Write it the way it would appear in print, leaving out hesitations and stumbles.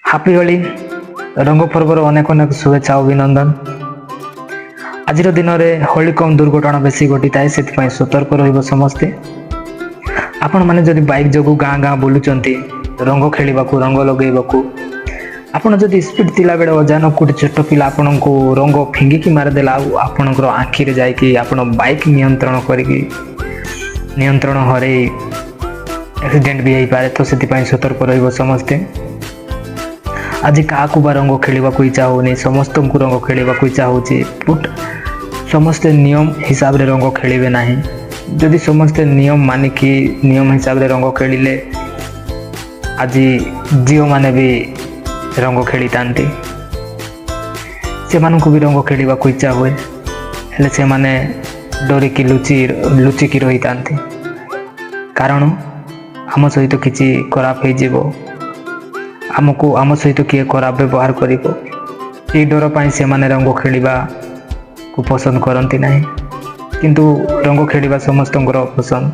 Happy Holi ରଙ୍ଗ ପର୍ବର ଅନେକ ଅନେକ ଶୁଭେଚ୍ଛା ଓ ଅଭିନନ୍ଦନ। ଆଜିର ଦିନରେ ହୋଲି କମ୍ ଦୁର୍ଘଟଣା ବେଶୀ ଘଟିଥାଏ, ସେଥିପାଇଁ ସତର୍କ ରହିବ ସମସ୍ତେ। ଆପଣମାନେ ଯଦି ବାଇକ୍ ଯୋଗୁଁ ଗାଁ ଗାଁ ବୁଲୁଛନ୍ତି ରଙ୍ଗ ଖେଳିବାକୁ, ରଙ୍ଗ ଲଗେଇବାକୁ, ଆପଣ ଯଦି ସ୍ପିଡ୍ ଥିଲାବେଳେ ଅଚାନକ ଗୋଟେ ଛୋଟ ପିଲା ଆପଣଙ୍କୁ ରଙ୍ଗ ଫିଙ୍ଗିକି ମାରିଦେଲା ଆଉ ଆପଣଙ୍କର ଆଖିରେ ଯାଇକି ଆପଣ ବାଇକ୍ ନିୟନ୍ତ୍ରଣ ହରେଇ ଆକ୍ସିଡେଣ୍ଟ ବି ହେଇପାରେ, ତ ସେଥିପାଇଁ ସତର୍କ ରହିବ ସମସ୍ତେ। ଆଜି କାହାକୁ ବା ରଙ୍ଗ ଖେଳିବାକୁ ଇଚ୍ଛା ହେଉନି, ସମସ୍ତଙ୍କୁ ରଙ୍ଗ ଖେଳିବାକୁ ଇଚ୍ଛା ହେଉଛି, ବଟ୍ ସମସ୍ତେ ନିୟମ ହିସାବରେ ରଙ୍ଗ ଖେଳିବେ ନାହିଁ। ଯଦି ସମସ୍ତେ ନିୟମ ମାନିକି ନିୟମ ହିସାବରେ ରଙ୍ଗ ଖେଳିଲେ ଆଜି ଝିଅମାନେ ବି ରଙ୍ଗ ଖେଳିଥାନ୍ତି, ସେମାନଙ୍କୁ ବି ରଙ୍ଗ ଖେଳିବାକୁ ଇଚ୍ଛା ହୁଏ, ହେଲେ ସେମାନେ ଡରିକି ଲୁଚିକି ରହିଥାନ୍ତି, କାରଣ ଆମ ସହିତ କିଛି ଖରାପ ହେଇଯିବ, ଆମ ସହିତ କିଏ ଖରାପ ବ୍ୟବହାର କରିବ, ଏହି ଡର ପାଇଁ ସେମାନେ ରଙ୍ଗ ଖେଳିବାକୁ ପସନ୍ଦ କରନ୍ତି ନାହିଁ। କିନ୍ତୁ ରଙ୍ଗ ଖେଳିବା ସମସ୍ତଙ୍କର ପସନ୍ଦ।